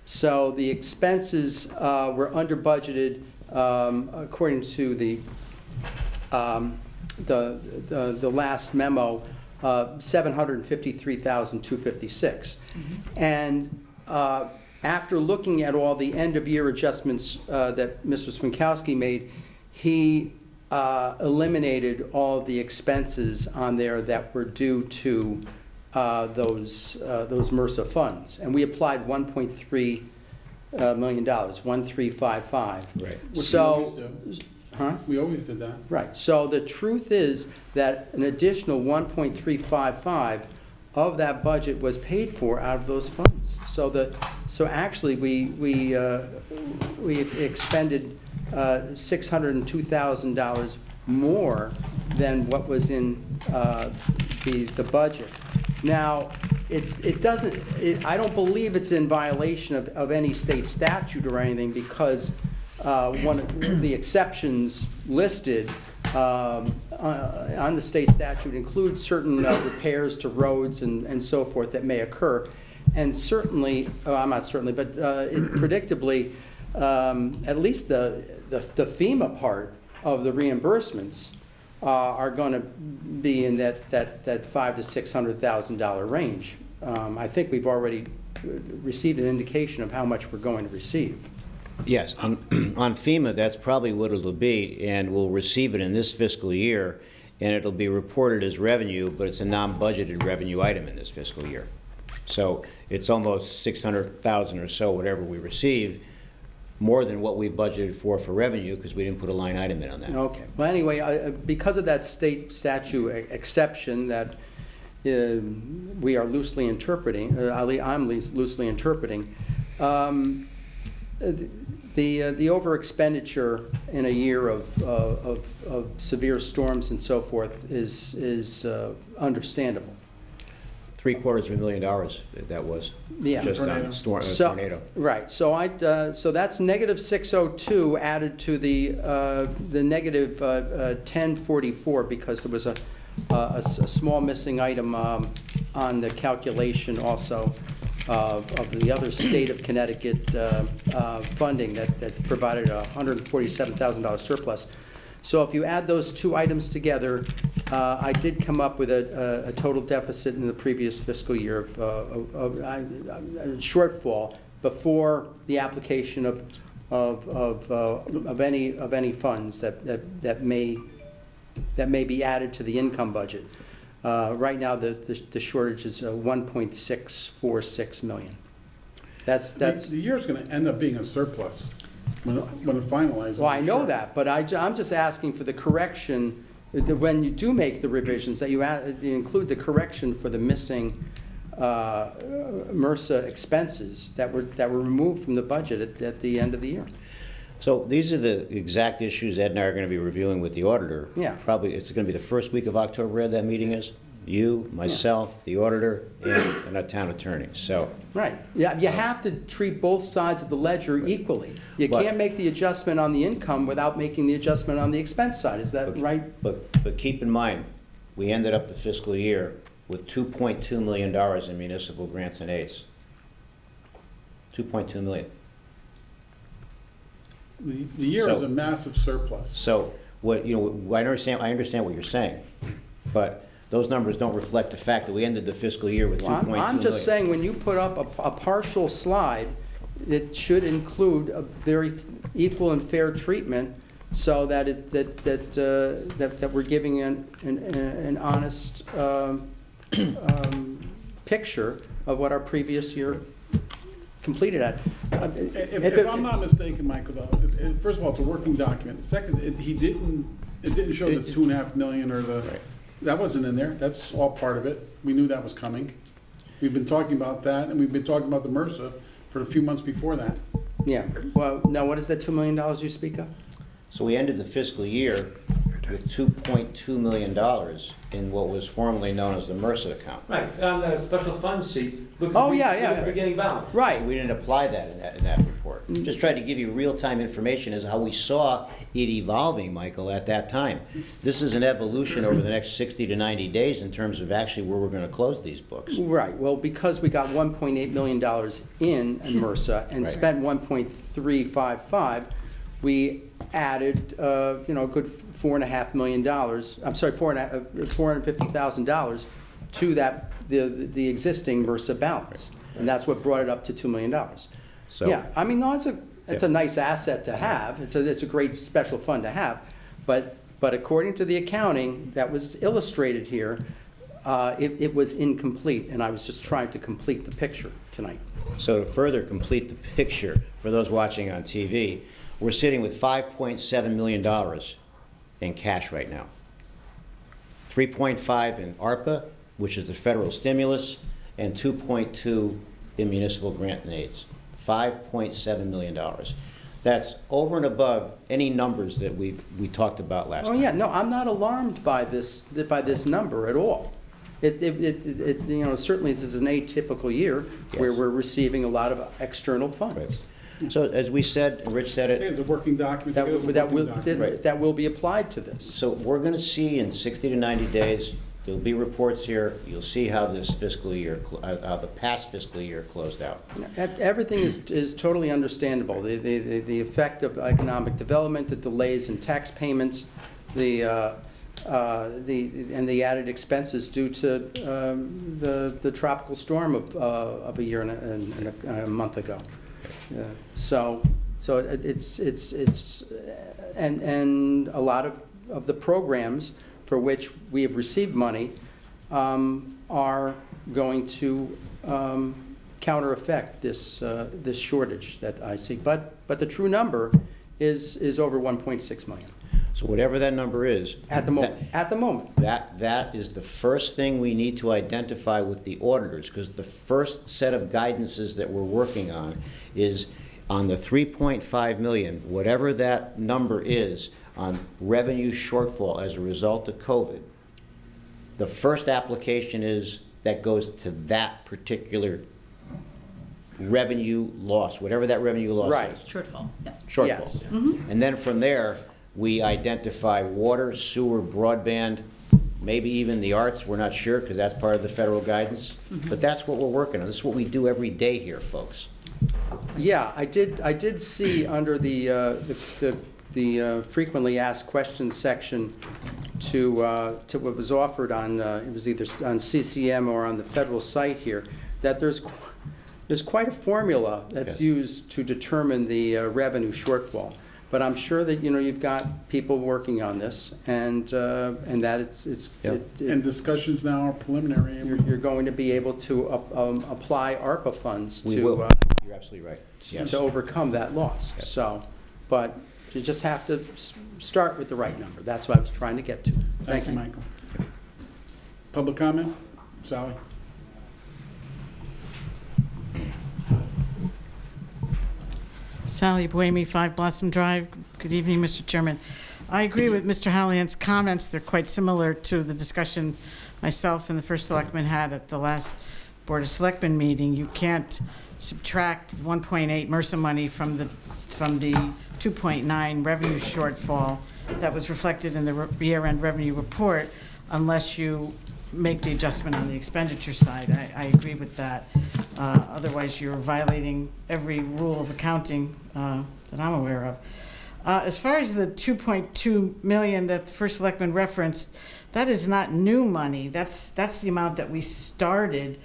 [SPEAKER 7] So the expenses were under budgeted according to the last memo, 753,256. And after looking at all the end-of-year adjustments that Mr. Swinkowski made, he eliminated all the expenses on there that were due to those MRSA funds. And we applied $1.3 million, 1,355.
[SPEAKER 5] Right.
[SPEAKER 2] Which
[SPEAKER 7] So,
[SPEAKER 2] we always do.
[SPEAKER 7] huh?
[SPEAKER 2] We always did that.
[SPEAKER 7] Right, so the truth is that an additional 1.355 of that budget was paid for out of those funds. So actually, we expended $602,000 more than what was in the budget. Now, I don't believe it's in violation of any state statute or anything, because one of the exceptions listed on the state statute includes certain repairs to roads and so forth that may occur. And certainly, not certainly, but predictably, at least the FEMA part of the reimbursements are going to be in that $500,000 to $600,000 range. I think we've already received an indication of how much we're going to receive.
[SPEAKER 5] Yes, on FEMA, that's probably what it'll be, and we'll receive it in this fiscal year, and it'll be reported as revenue, but it's a non-budgeted revenue item in this fiscal year. So it's almost 600,000 or so, whatever we receive, more than what we budgeted for revenue, because we didn't put a line item in on that.
[SPEAKER 7] Okay. Well, anyway, because of that state statute exception that we are loosely interpreting, I'm loosely interpreting, the over expenditure in a year of severe storms and so forth is understandable.
[SPEAKER 5] $750,000 that was,
[SPEAKER 7] Yeah.
[SPEAKER 5] just on
[SPEAKER 2] Tornado.
[SPEAKER 5] tornado.
[SPEAKER 7] Right, so that's negative 602 added to the negative 1044, because there was a small missing item on the calculation also of the other state of Connecticut funding that provided a $147,000 surplus. So if you add those two items together, I did come up with a total deficit in the previous fiscal year of shortfall before the application of any funds that may be added to the income budget. Right now, the shortage is 1.646 million. That's
[SPEAKER 2] The year's gonna end up being a surplus when it finalizes.
[SPEAKER 7] well, I know
[SPEAKER 2] sure.
[SPEAKER 7] that, but I'm just asking for the correction, that when you do make the revisions, that you include the correction for the missing MRSA expenses that were removed from the budget at the end of the year.
[SPEAKER 5] So these are the exact issues Ed and I are going to be reviewing with the auditor.
[SPEAKER 7] Yeah.
[SPEAKER 5] Probably, it's going to be the first week of October, Ed, that meeting is? You, myself, the auditor, and our town attorney, so.
[SPEAKER 7] Right, yeah, you have to treat both sides of the ledger equally. You
[SPEAKER 5] But-
[SPEAKER 7] can't make the adjustment on the income without making the adjustment on the expense side, is that right?
[SPEAKER 5] But keep in mind, we ended up the fiscal year with $2.2 million in municipal grants and aids. $2.2 million.
[SPEAKER 2] The year is
[SPEAKER 5] So-
[SPEAKER 2] a massive surplus.
[SPEAKER 5] So, what, I understand what you're saying, but those numbers don't reflect the fact that we ended the fiscal year with $2.2 million.
[SPEAKER 7] I'm just saying, when you put up a partial slide, it should include a very equal and fair treatment, so that that we're giving an honest picture of what our previous year completed at.
[SPEAKER 2] If I'm not mistaken, Michael, though, first of all, it's a working document. Second, it didn't show the 2.5 million or the, that wasn't in there. That's all part of it. We knew that was coming. We've been talking about that, and we've been talking about the MRSA for a few months before that.
[SPEAKER 7] Yeah, well, now what is that $2 million you speak of?
[SPEAKER 5] So we ended the fiscal year with $2.2 million in what was formerly known as the MRSA account.
[SPEAKER 6] Right, on the special fund sheet, look
[SPEAKER 7] Oh,
[SPEAKER 6] at
[SPEAKER 7] yeah,
[SPEAKER 6] the
[SPEAKER 7] yeah.
[SPEAKER 6] beginning balance.
[SPEAKER 7] Right.
[SPEAKER 5] We didn't apply that in that report. Just tried to give you real-time information as how we saw it evolving, Michael, at that time. This is an evolution over the next 60 to 90 days in terms of actually where we're going to close these books.
[SPEAKER 7] Right, well, because we got $1.8 million in MRSA and
[SPEAKER 5] Right.
[SPEAKER 7] spent 1.355, we added, a good $4.5 million, I'm sorry, $450,000 to that, the existing MRSA balance. And that's what brought it up to $2 million.
[SPEAKER 5] So-
[SPEAKER 7] Yeah, I mean, no, it's a nice asset to have. It's a great special fund to have. But according to the accounting that was illustrated here, it was incomplete, and I was just trying to complete the picture tonight.
[SPEAKER 5] So to further complete the picture, for those watching on TV, we're sitting with $5.7 million in cash right now. 3.5 in ARPA, which is the federal stimulus, and 2.2 in municipal grant and aids. $5.7 million. That's over and above any numbers that we talked about last
[SPEAKER 7] Oh,
[SPEAKER 5] time.
[SPEAKER 7] yeah, no, I'm not alarmed by this number at all. Certainly this is an atypical year where
[SPEAKER 5] Yes.
[SPEAKER 7] we're receiving a lot of external
[SPEAKER 5] Right.
[SPEAKER 7] funds.
[SPEAKER 5] So as we said, and Rich said
[SPEAKER 2] I think
[SPEAKER 5] it,
[SPEAKER 2] it's a working document.
[SPEAKER 7] That
[SPEAKER 2] It is a working
[SPEAKER 7] will,
[SPEAKER 2] document.
[SPEAKER 5] Right.
[SPEAKER 7] that will be applied to this.
[SPEAKER 5] so we're going to see in 60 to 90 days, there'll be reports here. You'll see how this fiscal year, how the past fiscal year closed out.
[SPEAKER 7] Everything is totally understandable. The effect of economic development, the delays in tax payments, and the added expenses due to the tropical storm of a year and a month ago. So it's and a lot of the programs for which we have received money are going to counter effect this, this shortage that I see. But the true number is over 1.6 million
[SPEAKER 5] So whatever that number is.
[SPEAKER 7] at the moment, at the moment.
[SPEAKER 5] That is the first thing we need to identify with the auditors, because the first set of guidances that we're working on is on the 3.5 million, whatever that number is on revenue shortfall as a result of COVID. The first application is that goes to that particular revenue loss, whatever that revenue loss
[SPEAKER 7] Right.
[SPEAKER 5] is.
[SPEAKER 4] Shortfall, yeah.
[SPEAKER 5] Shortfall.
[SPEAKER 7] Yes.
[SPEAKER 5] And then from there, we identify water, sewer, broadband, maybe even the arts, we're not sure, because that's part of the federal guidance. But that's what we're working on. This is what we do every day here, folks.
[SPEAKER 7] Yeah, I did see under the frequently asked questions section to what was offered on, it was either on CCM or on the federal site here, that there's quite a formula that's
[SPEAKER 5] Yes.
[SPEAKER 7] used to determine the revenue shortfall. But I'm sure that, you've got people working on this, and that it's
[SPEAKER 5] Yep.
[SPEAKER 2] And discussions now are preliminary. and
[SPEAKER 7] you're going to be able to apply ARPA funds
[SPEAKER 5] We
[SPEAKER 7] to
[SPEAKER 5] will. You're absolutely right. Yes.
[SPEAKER 7] to overcome that loss.
[SPEAKER 5] Yes.
[SPEAKER 7] So, but you just have to start with the right number. That's what I was trying to get to.
[SPEAKER 2] Thank you, Michael. Public comment? Sally?
[SPEAKER 11] Sally Buemi, 5 Blossom Drive. Good evening, Mr. Chairman. I agree with Mr. Hallahan's comments. They're quite similar to the discussion myself and the first selectman had at the last Board of Selectmen meeting. You can't subtract 1.8 MRSA money from the 2.9 revenue shortfall that was reflected in the year-end revenue report unless you make the adjustment on the expenditure side. I agree with that. Otherwise, you're violating every rule of accounting that I'm aware of. As far as the 2.2 million that the first selectman referenced, that is not new money. That's the amount that we started.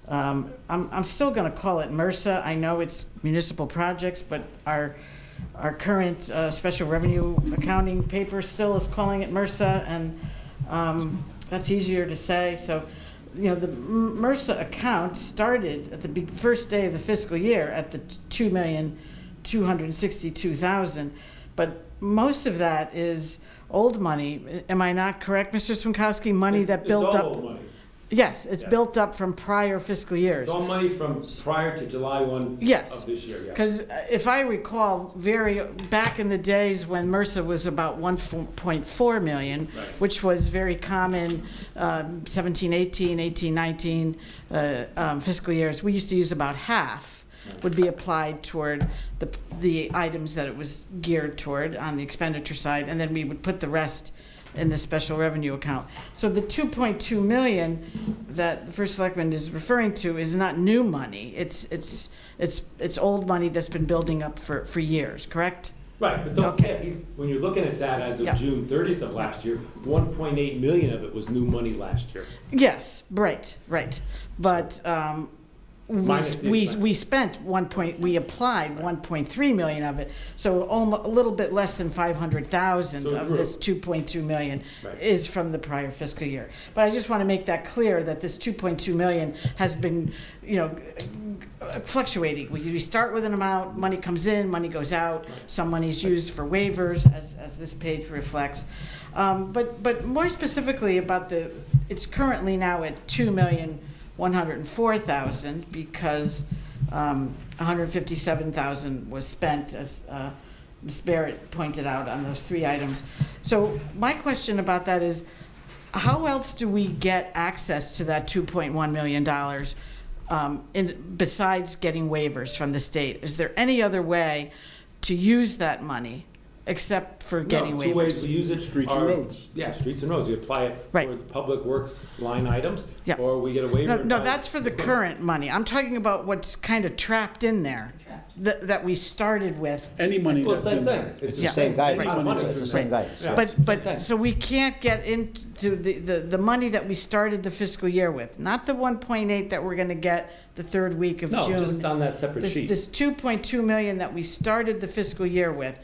[SPEAKER 11] I'm still going to call it MRSA. I know it's municipal projects, but our current special revenue accounting paper still is calling it MRSA, and that's easier to say. So, the MRSA account started at the first day of the fiscal year at the $2,262,000, but most of that is old money. Am I not correct, Mr. Swinkowski? Money that built up.
[SPEAKER 6] It's all old money.
[SPEAKER 11] Yes, it's
[SPEAKER 6] Yeah.
[SPEAKER 11] built up from prior fiscal years.
[SPEAKER 6] It's all money from prior to July 1
[SPEAKER 11] Yes.
[SPEAKER 6] of this year, yeah.
[SPEAKER 11] Because if I recall, back in the days when MRSA was about 1.4 million,
[SPEAKER 6] Right.
[SPEAKER 11] which was very common, 17, 18, 18, 19 fiscal years, we used to use about half would be applied toward the items that it was geared toward on the expenditure side, and then we would put the rest in the special revenue account. So the 2.2 million that the first selectman is referring to is not new money. It's old money that's been building up for years, correct?
[SPEAKER 6] Right, but don't
[SPEAKER 11] Okay.
[SPEAKER 6] forget, when you're looking at that as of
[SPEAKER 11] Yeah.
[SPEAKER 6] June 30th of last year, 1.8 million of it was new money last year.
[SPEAKER 11] Yes, right. But
[SPEAKER 6] Minus the expense.
[SPEAKER 11] we applied 1.3 million of it, so a little bit less than 500,000
[SPEAKER 6] So it
[SPEAKER 11] of
[SPEAKER 6] grew.
[SPEAKER 11] this 2.2 million
[SPEAKER 6] Right.
[SPEAKER 11] is from the prior fiscal year. But I just want to make that clear that this 2.2 million has been, fluctuating. We start with an amount, money comes in, money goes out, some money's used for waivers, as this page reflects. But more specifically about it's currently now at 2,104,000 because 157,000 was spent, as Ms. Barrett pointed out, on those 3 items. So my question about that is, how else do we get access to that $2.1 million besides getting waivers from the state? Is there any other way to use that money except for getting
[SPEAKER 6] No, 2 ways
[SPEAKER 11] waivers?
[SPEAKER 6] we use it.
[SPEAKER 2] Streets and
[SPEAKER 6] are-
[SPEAKER 2] roads.
[SPEAKER 6] Yeah, streets and roads. We apply it
[SPEAKER 11] Right.
[SPEAKER 6] for the public works line items,
[SPEAKER 11] Yeah.
[SPEAKER 6] or we get a waiver.
[SPEAKER 11] No,
[SPEAKER 6] by-
[SPEAKER 11] that's for the current money. I'm talking about what's kind of trapped in there, that we started with.
[SPEAKER 2] Any money
[SPEAKER 6] Well,
[SPEAKER 2] that's
[SPEAKER 6] same
[SPEAKER 2] in
[SPEAKER 6] thing.
[SPEAKER 2] there.
[SPEAKER 5] It's the
[SPEAKER 11] Yeah.
[SPEAKER 5] same guidance.
[SPEAKER 6] amount of money.
[SPEAKER 5] It's the same guidance.
[SPEAKER 6] Yeah.
[SPEAKER 11] But,
[SPEAKER 6] same thing.
[SPEAKER 11] so we can't get into the money that we started the fiscal year with, not the 1.8 that we're gonna get the 3rd week of
[SPEAKER 6] No,
[SPEAKER 11] June.
[SPEAKER 6] just on that separate sheet.
[SPEAKER 11] This 2.2 million that we started the fiscal year with,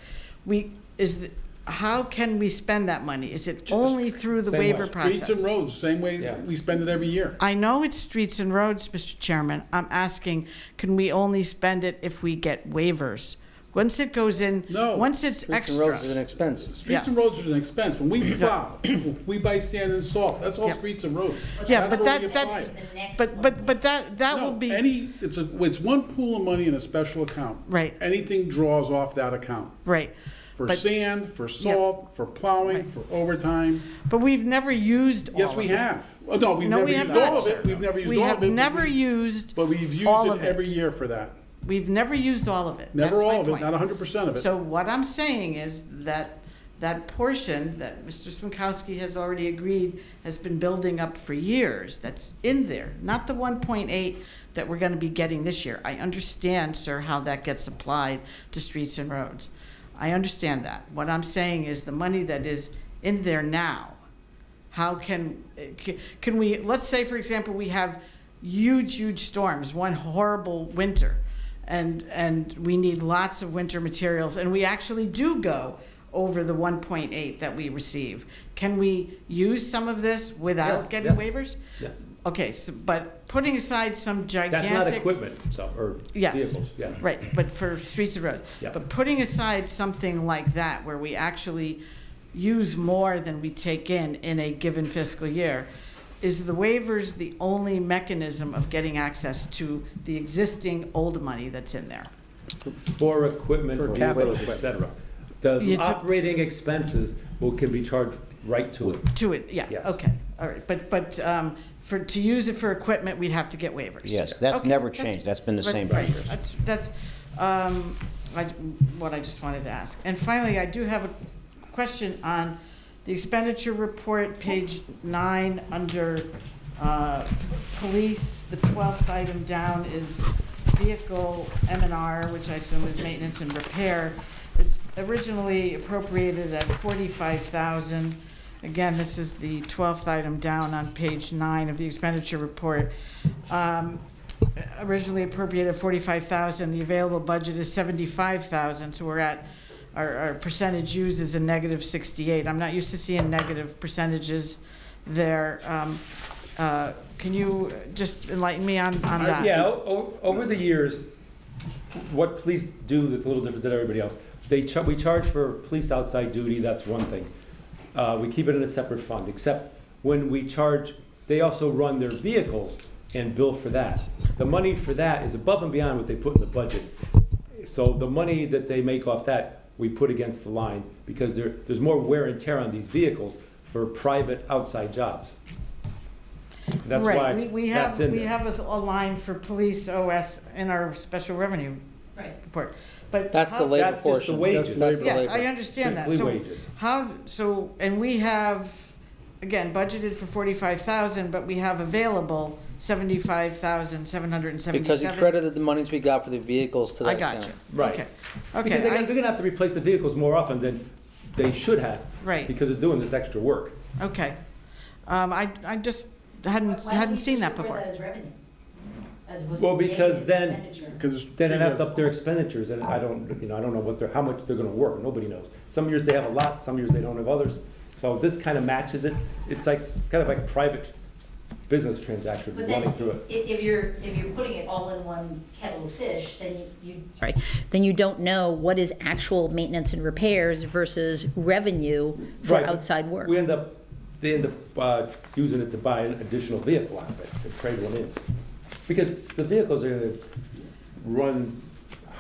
[SPEAKER 11] how can we spend that money? Is it only through the
[SPEAKER 6] Same
[SPEAKER 11] waiver
[SPEAKER 6] way.
[SPEAKER 11] process?
[SPEAKER 2] Streets and roads, same way
[SPEAKER 6] Yeah.
[SPEAKER 2] we spend it every year.
[SPEAKER 11] I know it's streets and roads, Mr. Chairman. I'm asking, can we only spend it if we get waivers? Once it goes in,
[SPEAKER 2] No.
[SPEAKER 11] once it's
[SPEAKER 3] Streets and
[SPEAKER 11] extra.
[SPEAKER 3] roads is an expense.
[SPEAKER 2] Streets and roads are an expense. When we plow, we buy sand and salt, that's all
[SPEAKER 11] Yeah.
[SPEAKER 2] streets and roads.
[SPEAKER 11] Yeah,
[SPEAKER 2] That's
[SPEAKER 11] but
[SPEAKER 2] where we apply
[SPEAKER 11] that's,
[SPEAKER 2] it.
[SPEAKER 4] The next
[SPEAKER 11] but that will
[SPEAKER 2] No,
[SPEAKER 11] be,
[SPEAKER 2] it's one pool of money in a special account.
[SPEAKER 11] Right.
[SPEAKER 2] Anything draws off that account.
[SPEAKER 11] right.
[SPEAKER 2] For
[SPEAKER 11] But-
[SPEAKER 2] sand, for salt, for plowing, for overtime.
[SPEAKER 11] But we've never used all
[SPEAKER 2] Yes,
[SPEAKER 11] of
[SPEAKER 2] we
[SPEAKER 11] it.
[SPEAKER 2] have. Oh, no, we've
[SPEAKER 11] No,
[SPEAKER 2] never
[SPEAKER 11] we have
[SPEAKER 2] used all
[SPEAKER 11] not,
[SPEAKER 2] of
[SPEAKER 11] sir.
[SPEAKER 2] it. We've never used
[SPEAKER 11] We
[SPEAKER 2] all of
[SPEAKER 11] have
[SPEAKER 2] it. but
[SPEAKER 11] never
[SPEAKER 2] we-
[SPEAKER 11] used
[SPEAKER 2] But we've used
[SPEAKER 11] all
[SPEAKER 2] it
[SPEAKER 11] of
[SPEAKER 2] every
[SPEAKER 11] it.
[SPEAKER 2] year for that.
[SPEAKER 11] We've never used all of it.
[SPEAKER 2] Never
[SPEAKER 11] That's my
[SPEAKER 2] all of it,
[SPEAKER 11] point.
[SPEAKER 2] not 100% of it.
[SPEAKER 11] So what I'm saying is that that portion that Mr. Swinkowski has already agreed has been building up for years, that's in there, not the 1.8 that we're gonna be getting this year. I understand, sir, how that gets applied to streets and roads. I understand that. What I'm saying is the money that is in there now, how can we, let's say, for example, we have huge storms, one horrible winter, and we need lots of winter materials, and we actually do go over the 1.8 that we receive. Can we use some of this without
[SPEAKER 6] Yeah,
[SPEAKER 11] getting
[SPEAKER 6] yes.
[SPEAKER 11] waivers?
[SPEAKER 6] Yes.
[SPEAKER 11] Okay, so, but putting aside some gigantic.
[SPEAKER 6] That's not equipment, so, or
[SPEAKER 11] Yes.
[SPEAKER 6] vehicles, yeah.
[SPEAKER 11] Right, but for streets and roads.
[SPEAKER 6] Yeah.
[SPEAKER 11] But putting aside something like that, where we actually use more than we take in a given fiscal year, is the waivers the only mechanism of getting access to the existing old money that's in there?
[SPEAKER 6] For equipment, for
[SPEAKER 3] capital
[SPEAKER 6] vehicles, et cetera. The
[SPEAKER 11] Yes, sir.
[SPEAKER 6] operating expenses can be charged right to it.
[SPEAKER 11] To it, yeah,
[SPEAKER 6] Yes.
[SPEAKER 11] okay, all right. But to use it for equipment, we'd have to get waivers.
[SPEAKER 5] Yes, that's
[SPEAKER 11] Okay,
[SPEAKER 5] never changed. That's been the
[SPEAKER 11] right,
[SPEAKER 5] same for
[SPEAKER 11] right.
[SPEAKER 5] years.
[SPEAKER 11] That's what I just wanted to ask. And finally, I do have a question on the expenditure report, page 9, under police. The 12th item down is vehicle M&R, which I assume is maintenance and repair. It's originally appropriated at $45,000. Again, this is the 12th item down on page 9 of the expenditure report. Originally appropriated $45,000, the available budget is $75,000, so we're at, our percentage used is a negative 68. I'm not used to seeing negative percentages there. Can you just enlighten me on that?
[SPEAKER 6] Yeah, over the years, what police do that's a little different than everybody else, we charge for police outside duty, that's one thing. We keep it in a separate fund, except when we charge, they also run their vehicles and bill for that. The money for that is above and beyond what they put in the budget. So the money that they make off that, we put against the line, because there's more wear and tear on these vehicles for private outside jobs. That's why
[SPEAKER 11] Right, we
[SPEAKER 6] that's in
[SPEAKER 11] we
[SPEAKER 6] there.
[SPEAKER 11] have a line for police OS in our special revenue
[SPEAKER 4] Right.
[SPEAKER 11] report. But
[SPEAKER 3] That's the
[SPEAKER 11] how-
[SPEAKER 3] labor
[SPEAKER 6] That's just the
[SPEAKER 3] portion.
[SPEAKER 6] wages.
[SPEAKER 3] That's the
[SPEAKER 11] Yes,
[SPEAKER 3] labor.
[SPEAKER 11] I understand that.
[SPEAKER 6] Strictly
[SPEAKER 11] So
[SPEAKER 6] wages.
[SPEAKER 11] how, and we have, again, budgeted for 45,000, but we have available 75,777.
[SPEAKER 3] Because you credited the monies we got for the vehicles to that
[SPEAKER 11] I
[SPEAKER 3] account.
[SPEAKER 11] got you.
[SPEAKER 6] Right.
[SPEAKER 11] Okay.
[SPEAKER 6] Because they're
[SPEAKER 11] Okay,
[SPEAKER 6] gonna have to replace the vehicles more often than they should have.
[SPEAKER 11] Right.
[SPEAKER 6] Because of doing this extra work.
[SPEAKER 11] okay. I just hadn't seen that before.
[SPEAKER 4] Why don't we just report that as revenue? As opposed
[SPEAKER 6] Well,
[SPEAKER 4] to
[SPEAKER 6] because
[SPEAKER 4] negative
[SPEAKER 6] then-
[SPEAKER 4] expenditure?
[SPEAKER 2] Because
[SPEAKER 6] Then it have to up their expenditures, and I don't know how much they're gonna work, nobody knows. Some years they have a lot, some years they don't have others. So this kind of matches it. It's like, kind of like private business transaction
[SPEAKER 4] But then,
[SPEAKER 6] running through it.
[SPEAKER 4] if you're putting it all in one kettle of fish, then then you don't know what is actual maintenance and repairs versus revenue for
[SPEAKER 6] Right.
[SPEAKER 4] outside work.
[SPEAKER 6] They end up using it to buy an additional vehicle out of it, to trade one in. Because the vehicles are gonna run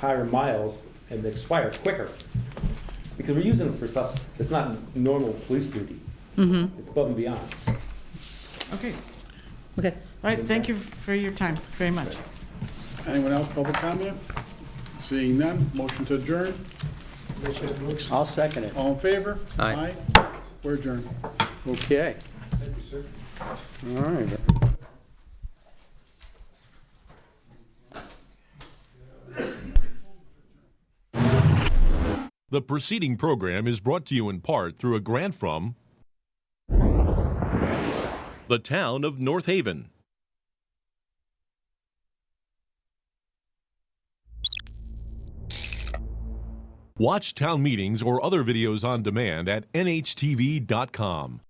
[SPEAKER 6] higher miles and expire quicker. Because we're using them for stuff that's not normal police duty. It's above and beyond.
[SPEAKER 11] Okay.
[SPEAKER 4] Okay.
[SPEAKER 11] All right, thank you for your time, very much.
[SPEAKER 2] anyone else, public comment? Seeing none, motion to adjourn.
[SPEAKER 7] I'll second it.
[SPEAKER 2] All in favor?
[SPEAKER 3] Aye.
[SPEAKER 2] We're adjourned.
[SPEAKER 7] Okay. Thank you, sir. All right.
[SPEAKER 1] The preceding program is brought to you in part through a grant from the town of North Haven. Watch town meetings or other videos on demand at nhtv.com.